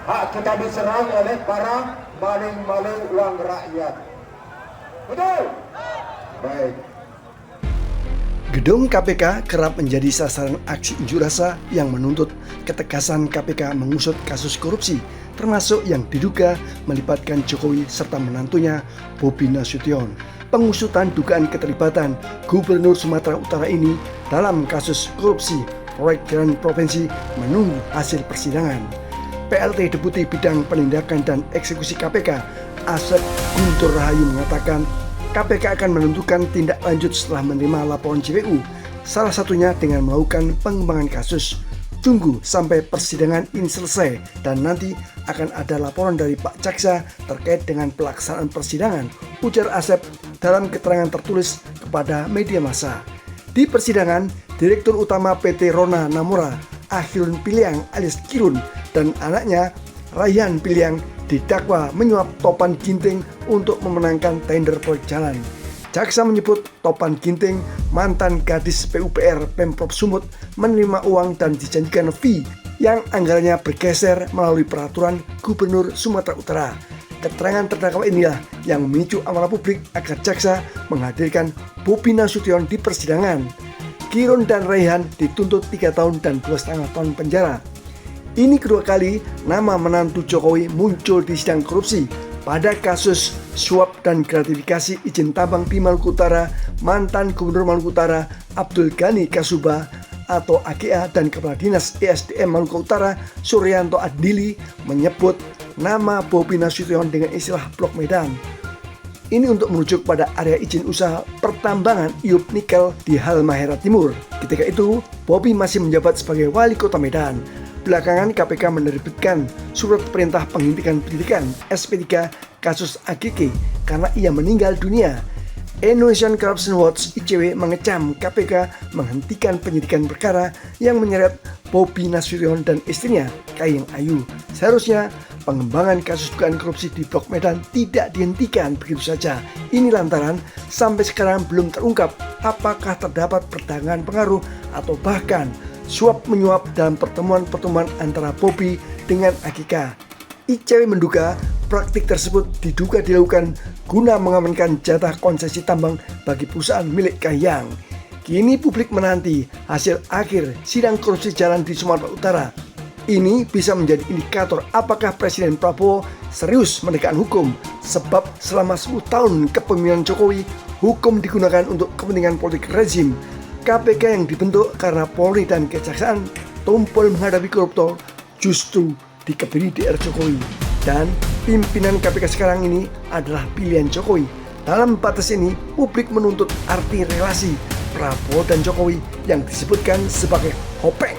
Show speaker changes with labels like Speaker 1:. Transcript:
Speaker 1: hak kita diserang oleh para maling-maling uang rakyat. Betul? Baik.
Speaker 2: Gedung KPK kerap menjadi sasaran aksi unjuk rasa yang menuntut ketegasan KPK mengusut kasus korupsi, termasuk yang diduga melibatkan Jokowi serta menantunya Bobi Nasution. Pengusutan dugaan keterlibatan Gubernur Sumatera Utara ini dalam kasus korupsi proyek jalan provinsi menunggu hasil persidangan. PLT Deputi Bidang Penindakan dan Eksekusi KPK, Asep Guntur Rahayu mengatakan KPK akan menentukan tindak lanjut setelah menerima laporan JPU, salah satunya dengan melakukan pengembangan kasus. Tunggu sampai persidangan ini selesai dan nanti akan ada laporan dari Pak Jaksa terkait dengan pelaksanaan persidangan, ujar Asep dalam keterangan tertulis kepada media massa. Di persidangan, Direktur Utama PT Rona Namora, Akhirun Piliang alias Kirun, dan anaknya Rayhan Piliang didakwa menyuap Topan Ginting untuk memenangkan tender proyek jalan. Jaksa menyebut Topan Ginting, mantan gadis PUPR Pemprov Sumut, menerima uang dan dijanjikan fee yang anggarannya bergeser melalui peraturan Gubernur Sumatera Utara. Keterangan terdakwa inilah yang memicu amarah publik agar jaksa menghadirkan Bobi Nasution di persidangan. Kirun dan Rayhan dituntut 3 tahun dan 2,5 tahun penjara. Ini kedua kali nama menantu Jokowi muncul di sidang korupsi. Pada kasus suap dan gratifikasi izin tambang di Maluku Utara, mantan Gubernur Maluku Utara Abdul Ghani Kasuba atau AGA dan Kepala Dinas ESDM Maluku Utara Suryanto Adili menyebut nama Bobi Nasution dengan istilah Blok Medan. Ini untuk merujuk pada area izin usaha pertambangan iup nikel di Halmahera Timur. Ketika itu, Bobi masih menjabat sebagai Wali Kota Medan. Belakangan KPK menerbitkan surat perintah penghentian penyidikan SP3 kasus AGK karena ia meninggal dunia. Indonesian Corruption Watch (ICW) mengecam KPK menghentikan penyidikan perkara yang menyeret Bobi Nasution dan istrinya Kahiyang Ayu. Seharusnya pengembangan kasus dugaan korupsi di Blok Medan tidak dihentikan begitu saja. Ini lantaran sampai sekarang belum terungkap apakah terdapat perdagangan pengaruh atau bahkan suap menyuap dalam pertemuan-pertemuan antara Bobi dengan AGK. ICW menduga praktik tersebut diduga dilakukan guna mengamankan jatah konsesi tambang bagi perusahaan milik Kahiyang. Kini publik menanti hasil akhir sidang korupsi jalan di Sumatera Utara. Ini bisa menjadi indikator apakah Presiden Prabowo serius menegakkan hukum, sebab selama 10 tahun kepemimpinan Jokowi, hukum digunakan untuk kepentingan politik rezim. KPK yang dibentuk karena Polri dan Kejaksaan tumpul menghadapi koruptor justru dikebiri di era Jokowi. Dan pimpinan KPK sekarang ini adalah pilihan Jokowi. Dalam batas ini, publik menuntut arti relasi Prabowo dan Jokowi yang disebutkan sebagai hopeng.